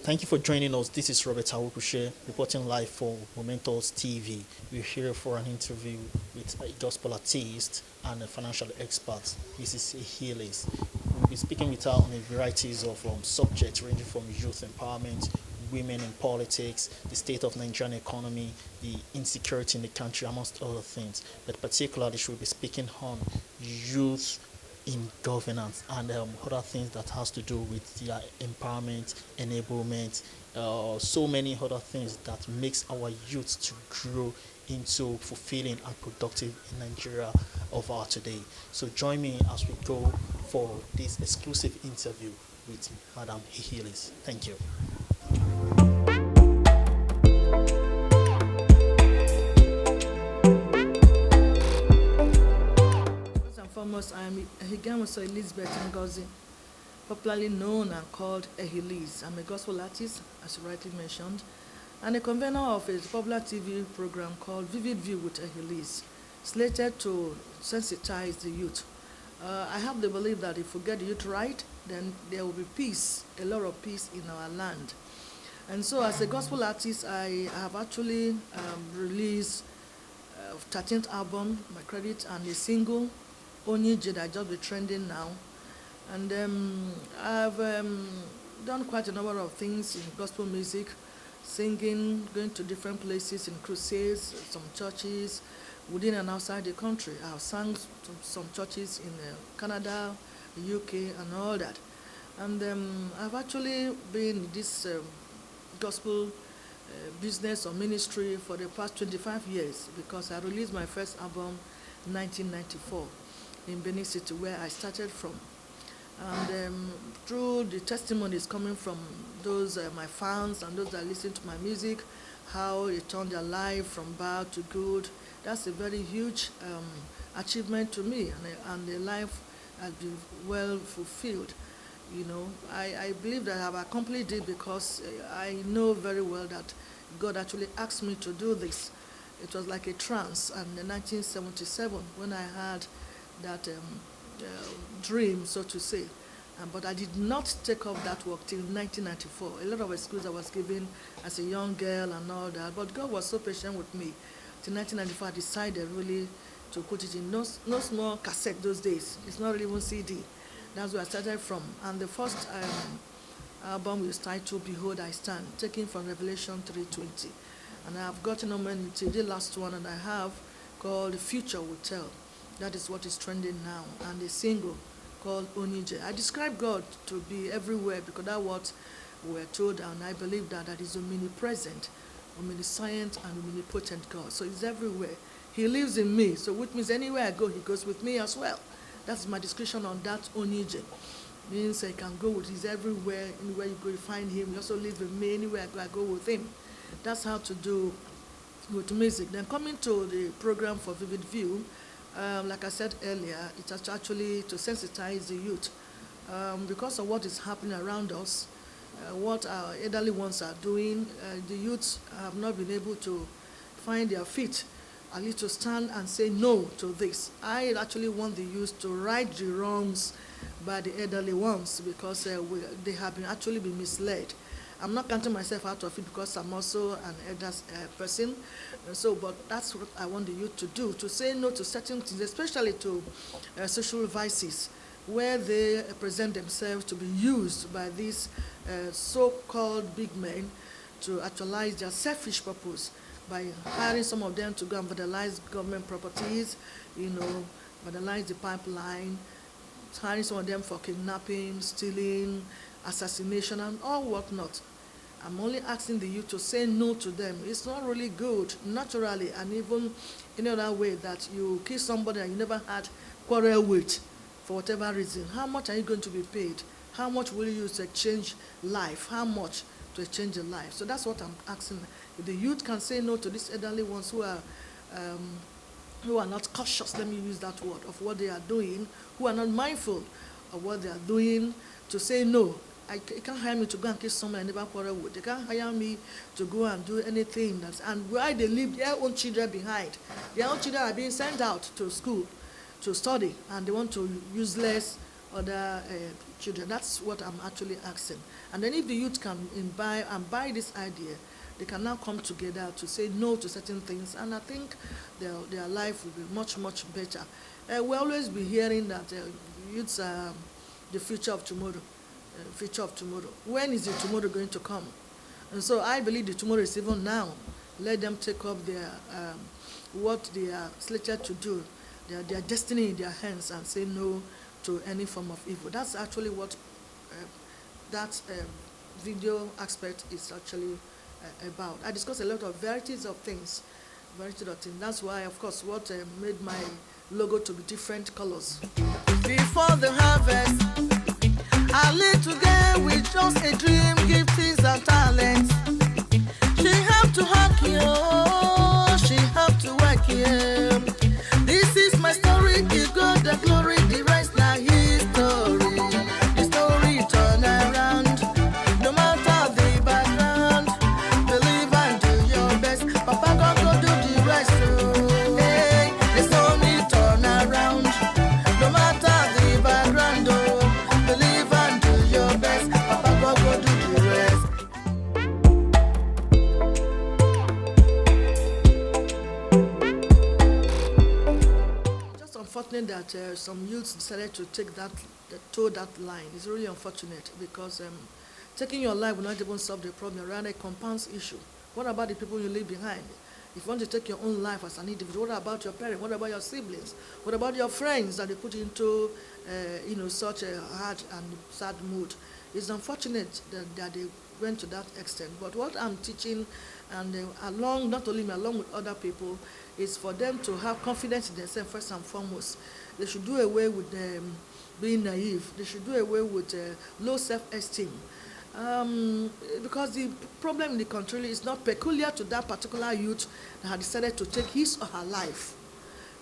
Thank you for joining us. This is Robert Awukushe reporting live for Momentous TV. We're here for an interview with a gospel artist and a financial expert, Mrs. Ehiliz. We'll be speaking with her on a variety of subjects ranging from youth empowerment, women in politics, the state of Nigerian economy, the insecurity in the country, amongst other things. But particularly, she will be speaking on youth in governance and other things that has to do with their empowerment, enablement, so many other things that makes our youth to grow into fulfilling and productive in Nigeria of our today. So join me as we go for this exclusive interview with Madam Ehiliz. Thank you. Foremost, I am Ehigiamusoe Ehiliz Ngozi, popularly known and called Ehiliz. I'm a gospel artist, as you rightly mentioned, and a convener of a popular TV program called Vivid View with Ehiliz, slated to sensitize the youth. I have the belief that if we get the youth right, then there will be peace, a lot of peace in our land. And so as a gospel artist, I have actually released 13th album, my credit, and a single, Onije, that just be trending now. And I've done quite a number of things in gospel music, singing, going to different places in crusades, some churches within and outside the country. I've sung to some churches in Canada, the UK, and all that. And I've actually been in this gospel business or ministry for the past 25 years because I released my first album in 1994 in Benin City, where I started from. And through the testimonies coming from those my fans and those that listen to my music, how it turned their life from bad to good, that's a very huge achievement to me, and the life has been well fulfilled. You know, I believe that I have accomplished it because I know very well that God actually asked me to do this. It was like a trance, and in 1977 when I had that dream, so to say. But I did not take up that work till 1994. A lot of excuses I was given as a young girl and all that, but God was so patient with me. Till 1994, I decided really to put it in no small cassette those days. It's not really even CD. That's where I started from. And the first album was titled Behold I Stand, taken from Revelation 3:20. And I have gotten on many till the last one, and I have called The Future Will Tell. That is what is trending now. And a single called Onije. I describe God to be everywhere because that's what we're told, and I believe that is omnipresent, omniscient, and omnipotent God. So he's everywhere. He lives in me, so which means anywhere I go, he goes with me as well. That's my description on that Onije. Means I can go with, he's everywhere. Anywhere you go, you find him. He also lives with me. Anywhere I go with him. That's how to do with music. Then coming to the program for Vivid View, like I said earlier, it's actually to sensitize the youth because of what is happening around us, what our elderly ones are doing. The youth have not been able to find their feet, at least to stand and say no to this. I actually want the youth to right the wrongs by the elderly ones because they have actually been misled. I'm not counting myself out of it because I'm also an elder person. But that's what I want the youth to do, to say no to certain things, especially to social vices, where they present themselves to be used by these so-called big men to actualize their selfish purpose by hiring some of them to go and vandalize government properties, vandalize the pipeline, hiring some of them for kidnapping, stealing, assassination, and all whatnot. I'm only asking the youth to say no to them. It's not really good, naturally, and even in another way that you kill somebody that you never had quarrel with for whatever reason. How much are you going to be paid? How much will you use to exchange life? How much to exchange your life? So that's what I'm asking. If the youth can say no to these elderly ones who are not cautious, let me use that word, of what they are doing, who are not mindful of what they are doing, to say no. You can't hire me to go and kill someone I never quarrel with. They can't hire me to go and do anything. And why they leave their own children behind. Their own children are being sent out to school to study, and they want to useless other children. That's what I'm actually asking. And then if the youth can buy this idea, they can now come together to say no to certain things, and I think their life will be much, much better. We always be hearing that youths are the future of tomorrow. Future of tomorrow. When is the tomorrow going to come? And so I believe the tomorrow is even now. Let them take up their what they are slated to do, their destiny in their hands, and say no to any form of evil. That's actually what that video aspect is actually about. I discuss a lot of varieties of things. That's why, of course, what made my logo to be different colors. Before the harvest, I live together with just a dream, giftings and talents. She have to hack you, she have to work you. This is my story, give God the glory, the rest now history. The story turn around, no matter the background. Believe and do your best, Papa God go do the rest. Oh, hey, the story turn around, no matter the background. Oh, believe and do your best, Papa God go do the rest. Just unfortunate that some youths decided to toe that line. It's really unfortunate because taking your life will not even solve the problem, rather it compounds issue. What about the people you leave behind? If you want to take your own life as an individual, what about your parents? What about your siblings? What about your friends that they put into such a hard and sad mood? It's unfortunate that they went to that extent. But what I'm teaching, and not only me, along with other people, is for them to have confidence in themselves first and foremost. They should do away with being naive. They should do away with low self-esteem. Because the problem in the country is not peculiar to that particular youth that had decided to take his or her life.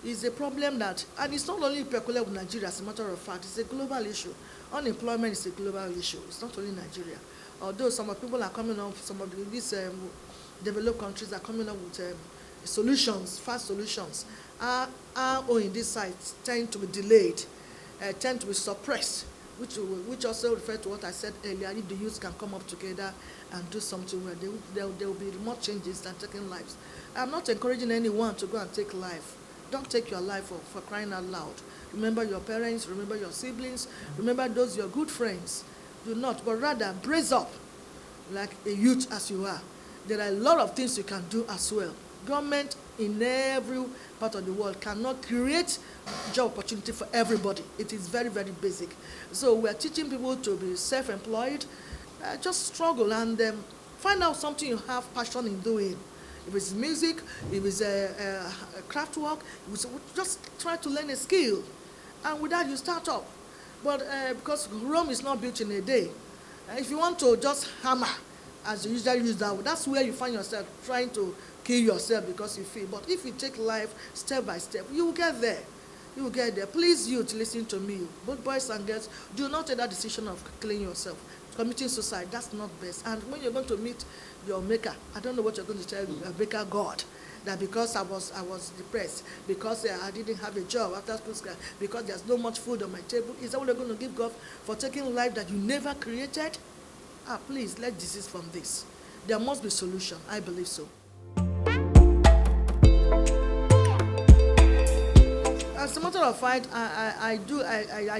It's a problem that, and it's not only peculiar with Nigeria, as a matter of fact, it's a global issue. Unemployment is a global issue. It's not only Nigeria. Although some of people are coming up, some of these developed countries are coming up with solutions, fast solutions. Our in this side tend to be delayed, tend to be suppressed, which also refers to what I said earlier. If the youth can come up together and do something where there will be more changes than taking lives. I'm not encouraging anyone to go and take life. Don't take your life for crying out loud. Remember your parents, remember your siblings, remember those your good friends. Do not, but rather brace up like a youth as you are. There are a lot of things you can do as well. Government in every part of the world cannot create job opportunity for everybody. It is very, very basic. So we are teaching people to be self-employed. Just struggle and find out something you have passion in doing. If it's music, if it's craft work, just try to learn a skill. And with that, you start up. But because Rome is not built in a day, if you want to just hammer, as you usually use that word, that's where you find yourself trying to kill yourself because you feel. But if you take life step by step, you will get there. You will get there. Please, youth, listen to me. Both boys and girls, do not take that decision of killing yourself, committing suicide. That's not best. And when you're going to meet your maker, I don't know what you're going to tell your maker God. That because I was depressed, because I didn't have a job after school, because there's no much food on my table. Is that what you're going to give God for taking life that you never created? Please, let's desist from this. There must be a solution. I believe so. As a matter of fact, I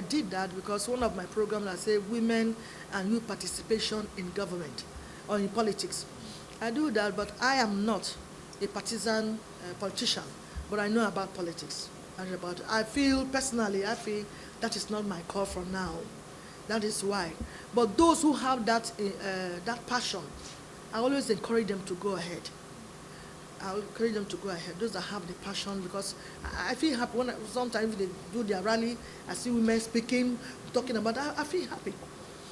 did that because one of my programs, I say women and youth participation in government or in politics. I do that, but I am not a partisan politician, but I know about politics. I feel that is not my call for now. That is why. But those who have that passion, I always encourage them to go ahead. Those that have the passion, because I feel happy when sometimes they do their rally, I see women speaking, talking about that, I feel happy.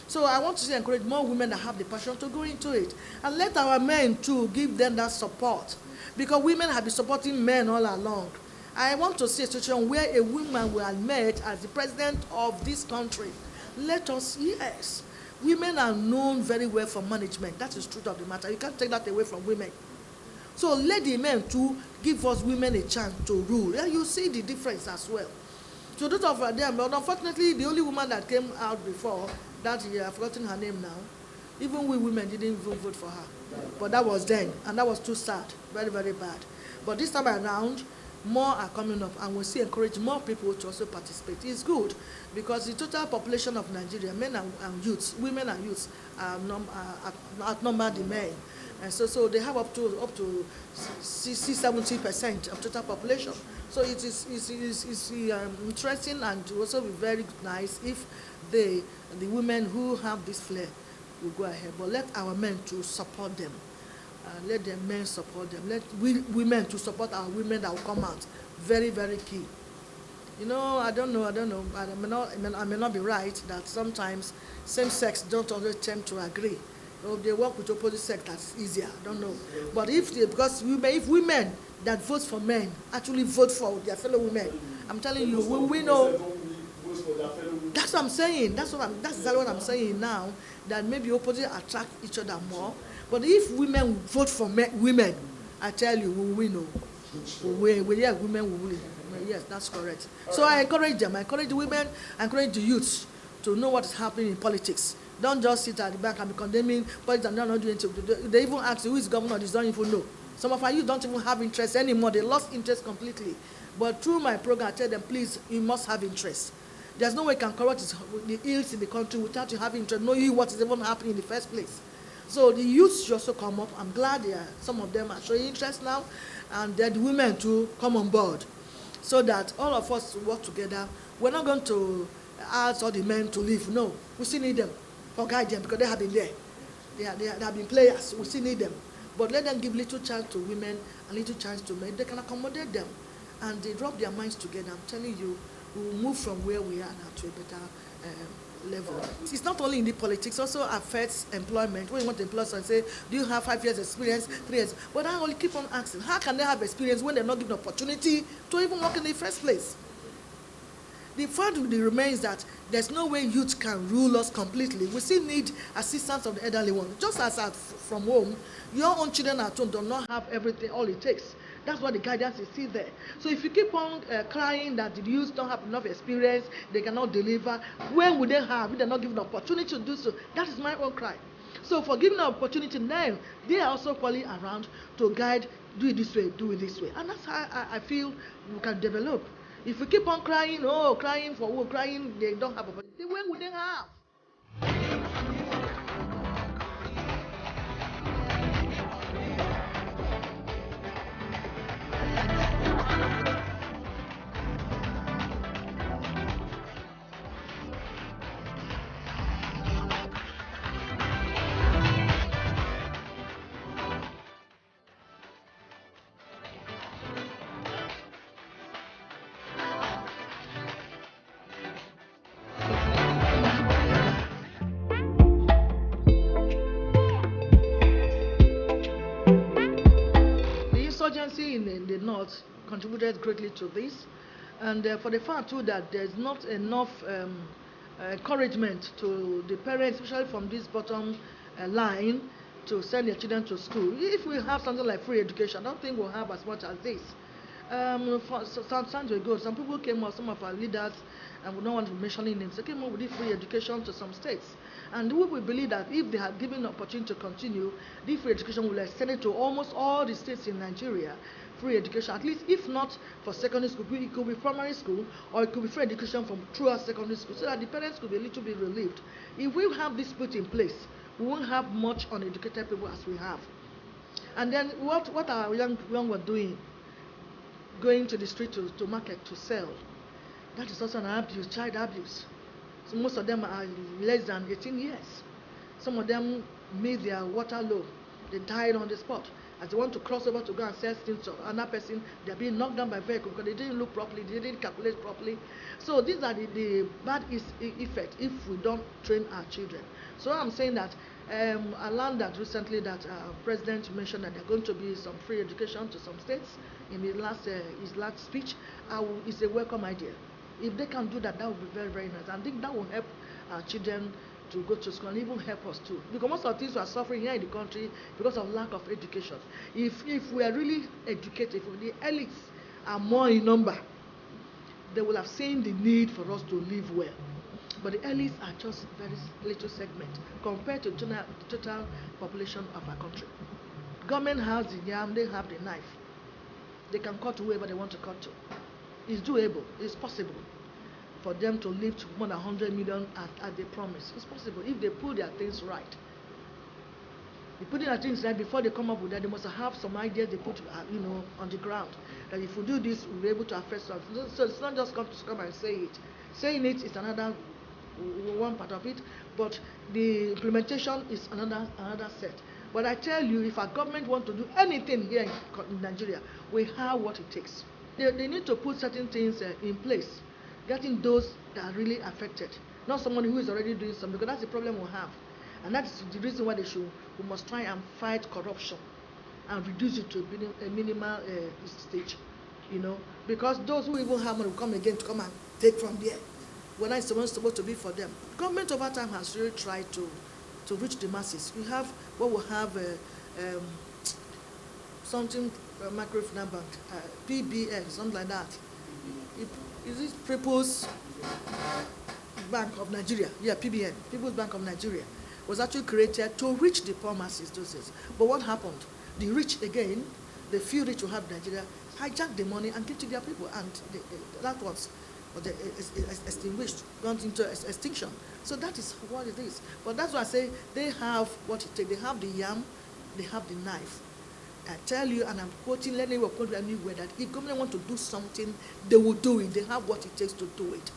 So I want to encourage more women that have the passion to go into it. And let our men too give them that support. Because women have been supporting men all along. I want to see a situation where a woman will admit as the president of this country. Let us, yes. Women are known very well for management. That is the truth of the matter. You can't take that away from women. So let the men too give us women a chance to rule. And you see the difference as well. to those of them, but unfortunately, the only woman that came out before that year, I've forgotten her name now, even we women didn't even vote for her. But that was then, and that was too sad, very, very bad. But this time around, more are coming up, and we see encourage more people to also participate. It's good because the total population of Nigeria, men and youths, women and youths, outnumber the men, and so they have up to 60-70% of total population. So it is interesting, and to also be very good, if the women who have this flair will go ahead. But let our men to support them. Let the men support them. Let women to support our women that will come out. Very, very key. You know, I don't know. I may not be right that sometimes same sex don't always tend to agree. So if they work with opposite sex, that's easier. I don't know. But if women that vote for men actually vote for their fellow women, I'm telling you, we know. That's what I'm saying. That's exactly what I'm saying now. That maybe opposite attract each other more. But if women vote for women, I tell you, we know. Yeah, women will win. Yes, that's correct. So I encourage them. I encourage the women. I encourage the youths to know what is happening in politics. Don't just sit at the back and be condemning politics and not doing anything. They even ask who is governor. They don't even know. Some of our youth don't even have interest anymore. They lost interest completely. But through my program, I tell them, please, you must have interest. There's no way you can correct the ills in the country without you having interest, knowing what is even happening in the first place. So the youths should also come up. I'm glad some of them are showing interest now, and the women to come on board, so that all of us work together. We're not going to ask all the men to leave. No, we still need them for guide them because they have been there. They have been players. We still need them. But let them give little chance to women and little chance to men. They can accommodate them, and they rub their minds together. I'm telling you, we will move from where we are now to a better level. It's not only in the politics, also affects employment. When you want to employ someone, say, do you have 5 years experience, 3 years? But I only keep on asking, how can they have experience when they're not given opportunity to even work in the first place? The fact remains that there's no way youth can rule us completely. We still need assistance of the elderly one. Just as from home, your own children at home do not have everything, all it takes. That's what the guidance is still there. So if you keep on crying that the youth don't have enough experience, they cannot deliver, when will they have if they're not given opportunity to do so? That is my own cry. So for giving an opportunity now, they are also calling around to guide, do it this way, do it this way. And that's how I feel we can develop. If we keep on crying, crying for who, crying, they don't have opportunity, when will they have? Insurgency in the north contributed greatly to this, and for the fact too that there's not enough encouragement to the parents, especially from this bottom line, to send their children to school. If we have something like free education, I don't think we'll have as much as this. For some time ago, some people came up, some of our leaders, and we don't want to mention names, they came up with free education to some states. And we believe that if they had given the opportunity to continue, the free education will extend it to almost all the states in Nigeria. Free education, at least if not for secondary school, it could be primary school, or it could be free education from throughout secondary school, so that the parents could be a little bit relieved. If we have this put in place, we won't have much uneducated people as we have. And then what our young were doing, going to the street to market to sell, that is also an abuse, child abuse. So most of them are less than 18 years. Some of them made their water low. They died on the spot. As they want to cross over to go and sell things to another person, they're being knocked down by vehicle because they didn't look properly, they didn't calculate properly. So these are the bad effect if we don't train our children. So I'm saying that I learned that recently that President mentioned that there are going to be some free education to some states in his last speech. It's a welcome idea. If they can do that, that would be very, very nice. I think that will help our children to go to school and even help us too. Because most of the things we are suffering here in the country because of lack of education. If we are really educated, if the elites are more in number, they will have seen the need for us to live well. But the elites are just very little segment compared to the total population of our country. Government has the yam, they have the knife. They can cut whoever they want to cut to. It's doable, it's possible for them to live to more than 100 million as they promise. It's possible if they put their things right. They put their things right before they come up with that. They must have some ideas they put, on the ground. That if we do this, we'll be able to affect something. So it's not just come and say it. Saying it is another one part of it, but the implementation is another set. But I tell you, if our government want to do anything here in Nigeria, we have what it takes. They need to put certain things in place, getting those that are really affected, not someone who is already doing something, because that's the problem we have. And that's the reason why we must try and fight corruption and reduce it to a minimal stage, because those who even have money will come again to come and take from there. When it's supposed to be for them. Government over time has really tried to reach the masses. We have something microfinance bank, PBN, something like that. Is it People's Bank of Nigeria? Yeah, PBN, People's Bank of Nigeria, was actually created to reach the poor masses those days. But what happened? The rich again, the few rich who have Nigeria, hijacked the money and give to their people, and that was extinguished, gone into extinction. So that is what it is. But that's why I say they have what it takes. They have the yam, they have the knife. I tell you, and I'm quoting Lenny will quote anywhere, that if government want to do something, they will do it. They have what it takes to do it.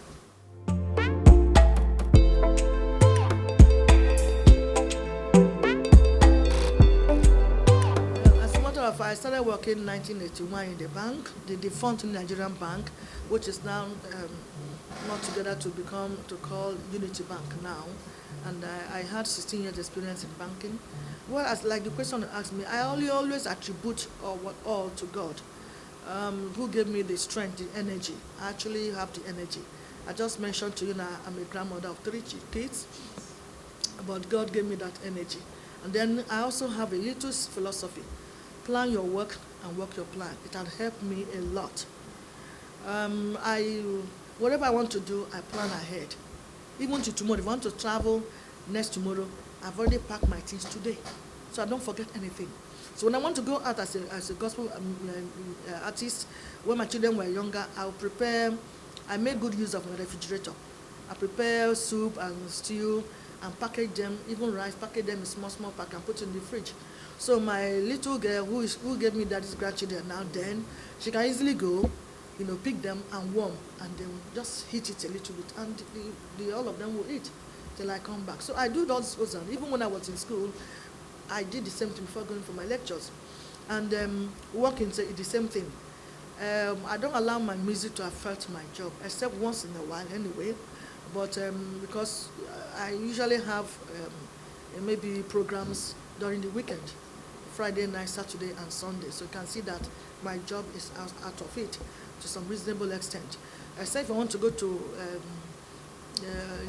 As a matter of fact, I started working in 1981 in the bank, the defunct Nigerian bank, which is now not together to call Unity Bank now. And I had 16 years experience in banking. Well, as like the question asked me, I always attribute all to God, who gave me the strength, the energy. I actually have the energy. I just mentioned to you now, I'm a grandmother of 3 kids, but God gave me that energy. And then I also have a little philosophy: plan your work and work your plan. It has helped me a lot. Whatever I want to do, I plan ahead. Even to tomorrow, if I want to travel next tomorrow, I've already packed my things today, so I don't forget anything. So when I want to go out as a gospel artist, when my children were younger, I made good use of my refrigerator. I prepare soup and stew and package them, even rice, package them in small pack and put in the fridge. So my little girl who gave me daddy's grandchildren now, then she can easily go, pick them and warm, and then just heat it a little bit, and all of them will eat till I come back. So I do those, and even when I was in school, I did the same thing before going for my lectures. And working, the same thing. I don't allow my music to affect my job, except once in a while anyway. But because I usually have maybe programs during the weekend, Friday night, Saturday, and Sunday. So you can see that my job is out of it to some reasonable extent. Except if I want to go to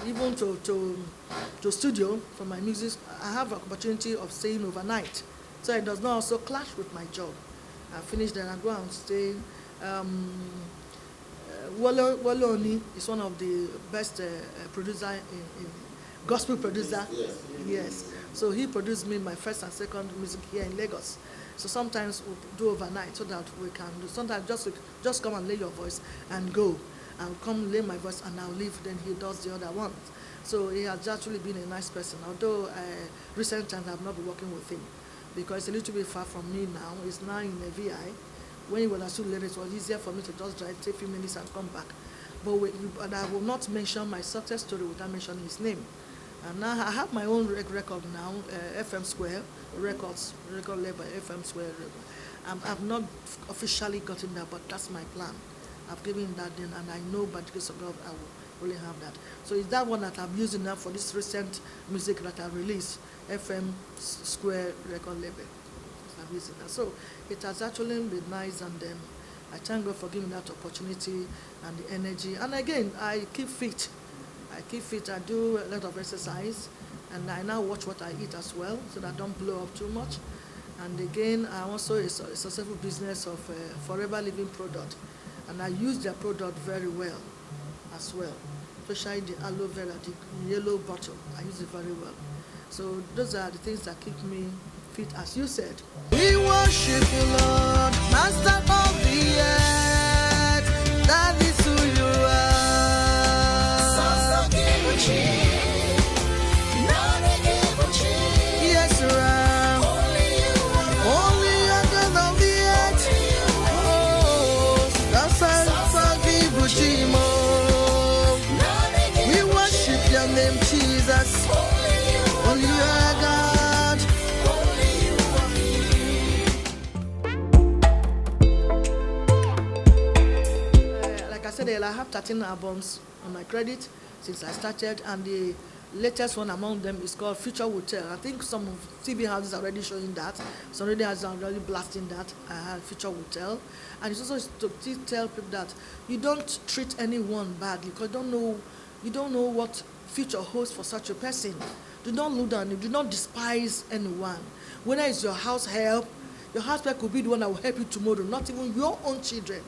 even to studio for my music, I have an opportunity of staying overnight, so it does not also clash with my job. I finish then I go and stay. Waloni is one of the best producer in gospel producer. Yes. So he produced me my first and second music here in Lagos. So sometimes we do overnight so that we can do. Sometimes just come and lay your voice and go. I'll come lay my voice and I'll leave. Then he does the other one. So he has actually been a nice person. Although recent times I've not been working with him because it's a little bit far from me now. He's now in a VI. When he was still late, it was easier for me to just drive, take a few minutes and come back. But I will not mention my success story without mentioning his name. And now I have my own record now, FM Square Records, record label, FM Square. I've not officially gotten that, but that's my plan. I've given that then, and I know by the grace of God I will really have that. So it's that one that I'm using now for this recent music that I released, FM Square record label. I'm using that. So it has actually been nice, and I thank God for giving that opportunity and the energy. And again, I keep fit. I do a lot of exercise, and I now watch what I eat as well, so that I don't blow up too much. And again, I also a successful business of forever living product. and I use their product very well as well, especially the aloe vera, the yellow bottle. I use it very well. So those are the things that keep me fit, as you said. We worship you, Lord, Master of the earth. That is who you are. Yes, you are. Only you are God of the earth. Oh, we worship your name, Jesus. Only you are God. Like I said, I have 13 albums on my credit since I started, and the latest one among them is called Future Hotel. I think some TV houses are already showing that. Some radio houses are already blasting that. I have Future Hotel. And it's also to tell people that you don't treat anyone badly, because you don't know what future holds for such a person. Do not look down, do not despise anyone. Whether it's your house help, your house help could be the one that will help you tomorrow, not even your own children.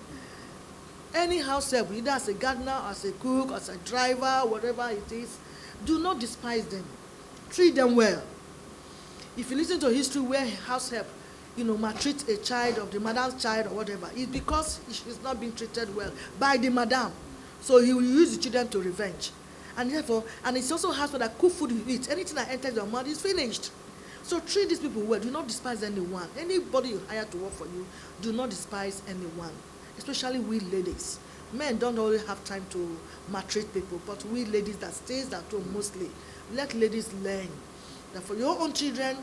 Any house help, either as a gardener, as a cook, as a driver, whatever it is, do not despise them. Treat them well. If you listen to history where house help, maltreat a child of the madam's child or whatever, it's because she's not being treated well by the madam. So he will use the children to revenge. And therefore, and it's also household that cook food you eat. Anything that enters your mouth is finished. So treat these people well. Do not despise anyone. Anybody you hire to work for you, do not despise anyone. Especially we ladies. Men don't always have time to maltreat people, but we ladies that stays at home mostly, let ladies learn that for your own children,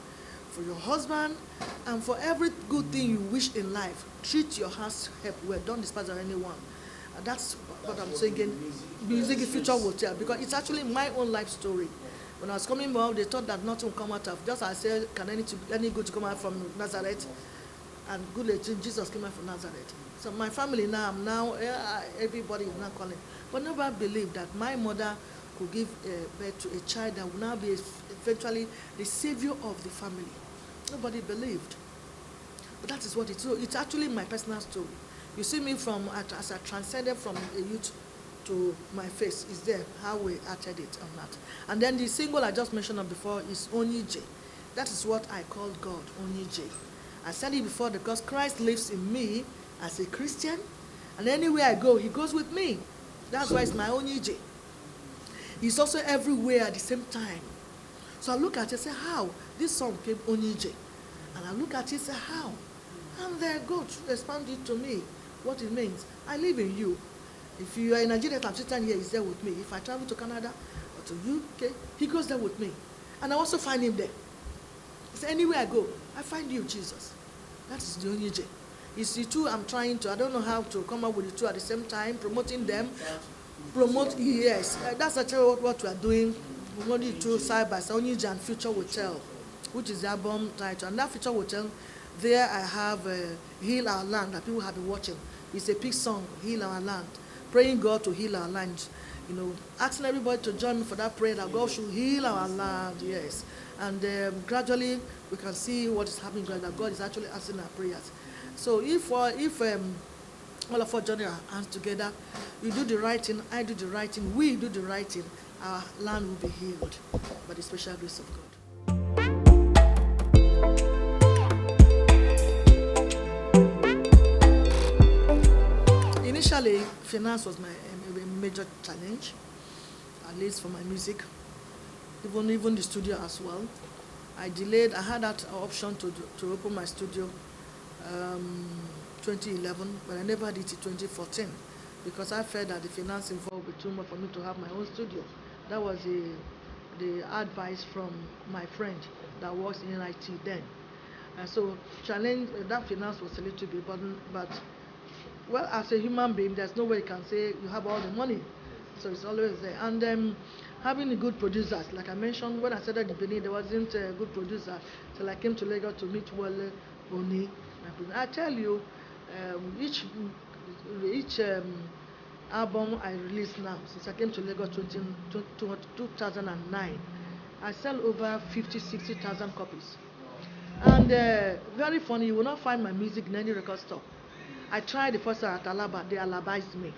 for your husband, and for every good thing you wish in life, treat your house help well. Don't despise anyone. And that's what I'm saying. Music is Future Hotel, because it's actually my own life story. When I was coming out, they thought that nothing would come out of. Just as I said, can any good come out from Nazareth? And good Jesus came out from Nazareth. So my family now, everybody is now calling. But nobody believed that my mother could give birth to a child that would now be eventually the savior of the family. Nobody believed. But that is what it is. So it's actually my personal story. You see me as I transcended from a youth to my face, is there, how we acted it on that. And then the single I just mentioned before is Onyije. That is what I called God, Onyije. I said it before because Christ lives in me as a Christian, and anywhere I go, he goes with me. That's why it's my Onyije. He's also everywhere at the same time. So I look at it and say, how? This song came Onyije. And I look at it and say, how? And there God expound it to me, what it means. I live in you. If you are in Nigeria, if I'm sitting here, he's there with me. If I travel to Canada or to UK, he goes there with me. And I also find him there. So anywhere I go, I find you, Jesus. That is the Onyije. It's the two I'm trying to, I don't know how to come up with the two at the same time, promoting them. Yes. That's actually what we are doing. Promoting the two side by side, Onyije and Future Hotel, which is the album title. And that Future Hotel, there I have Heal Our Land that people have been watching. It's a big song, Heal Our Land. Praying God to heal our land. Asking everybody to join me for that prayer that God should heal our land, yes. And gradually we can see what is happening, that God is actually answering our prayers. So if all of us join our hands together, you do the right thing, I do the right thing, we do the right thing, our land will be healed by the special grace of God. Initially, finance was my major challenge, at least for my music, even the studio as well. I had that option to open my studio 2011, but I never did it 2014 because I felt that the finance involved would be too much for me to have my own studio. That was the advice from my friend that works in IT then. And so that finance was a little bit burden, but well, as a human being, there's no way you can say you have all the money. So it's always there. And having a good producers, like I mentioned, when I started the Benin, there wasn't a good producer. So I came to Lagos to meet Wale Oni. I tell you, each album I release now, since I came to Lagos 2009, I sell over 60,000 copies. And very funny, you will not find my music in any record store. I tried the first time at Alaba, they alabized me.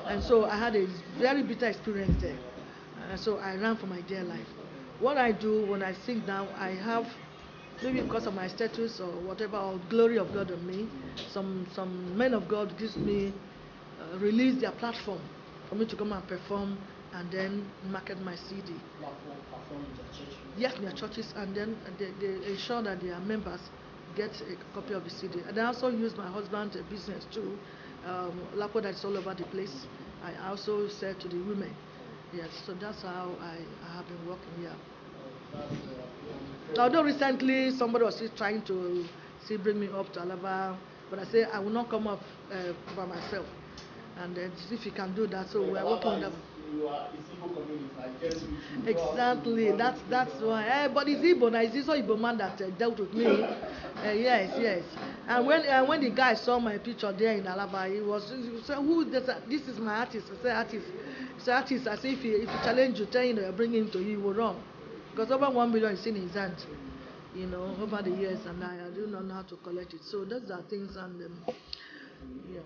And so I had a very bitter experience there. So I ran for my dear life. What I do when I sing down, I have, maybe because of my status or whatever, or glory of God on me, some men of God gives me, release their platform for me to come and perform and then market my CD. Yes, in their churches, and then they ensure that their members get a copy of the CD. And I also use my husband's business too, Lapo that is all over the place. I also sell to the women. Yes, so that's how I have been working here. Although recently somebody was still trying to bring me up to Alaba, but I say I will not come up by myself. And if you can do that, so we are working with them. Exactly, that's why. But it's Igbo now. It's also Igbo man that dealt with me. Yes. And when the guy saw my picture there in Alaba, he said, "Who? This is my artist." I said, "Artist." He said, "Artist." I said, "If you challenge you, tell him that you're bringing him to you, you will run, because over 1 million is in his hand, over the years, and I do not know how to collect it." So those are things, and yeah.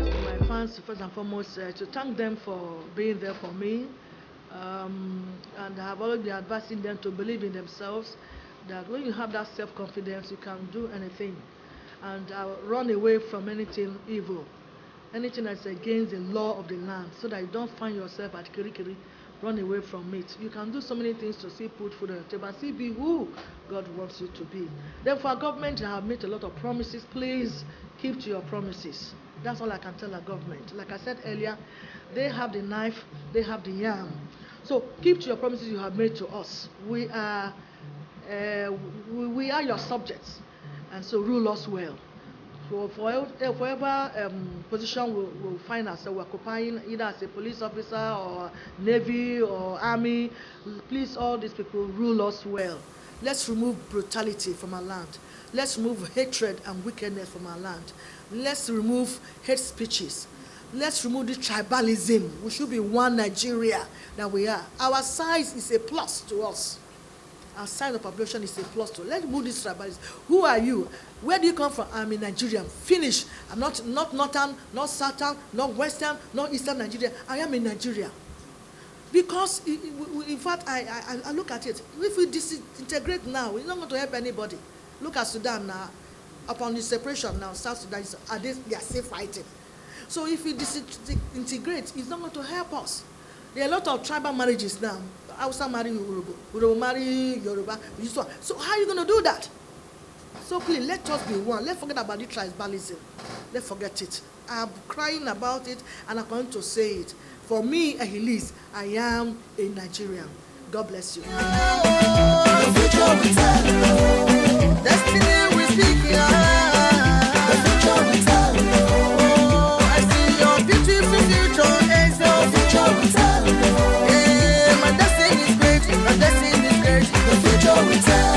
To my fans, first and foremost, to thank them for being there for me. And I have always been advising them to believe in themselves, that when you have that self confidence, you can do anything. And run away from anything evil, anything that's against the law of the land, so that you don't find yourself at Kirikiri. Run away from it. You can do so many things to see put food on the table, see be who God wants you to be. Then for our government, I have made a lot of promises. Please keep to your promises. That's all I can tell our government. Like I said earlier, they have the knife, they have the yam. So keep to your promises you have made to us. We are your subjects, and so rule us well. So forever position we'll find ourselves occupying, either as a police officer or navy or army, please, all these people, rule us well. Let's remove brutality from our land. Let's remove hatred and wickedness from our land. Let's remove hate speeches. Let's remove the tribalism. We should be one Nigeria that we are. Our size is a plus to us. Our size of population is a plus to. Let's move this tribalism. Who are you? Where do you come from? I'm a Nigerian. Finish. I'm not northern, not southern, not western, not eastern Nigeria. I am a Nigerian. Because in fact, I look at it. If we disintegrate now, we're not going to help anybody. Look at Sudan now. Upon the separation now, South Sudan they are still fighting. So if we disintegrate, it's not going to help us. There are a lot of tribal marriages now. Hausa marry Yoruba, Yoruba marry Yoruba. So how are you going to do that? So please, let us be one. Let's forget about the tribalism. Let's forget it. I'm crying about it, and I'm going to say it. For me, Ehiliz, I am a Nigerian. God bless you. The future we tell, destiny we speak, the future we tell. I see your beautiful future, is the future we tell. Yeah, my destiny is great, my destiny is great, the future we tell.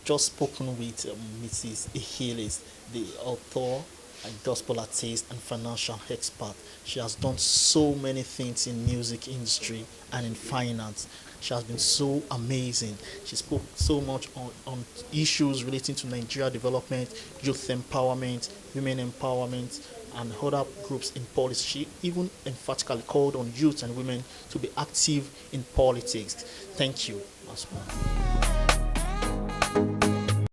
Just spoken with Mrs. Ehiliz, the author, a gospel artist, and financial expert. She has done so many things in music industry and in finance. She has been so amazing. She spoke so much on issues relating to Nigeria development, youth empowerment, women empowerment, and other groups in politics. She even emphatically called on youth and women to be active in politics. Thank you as well.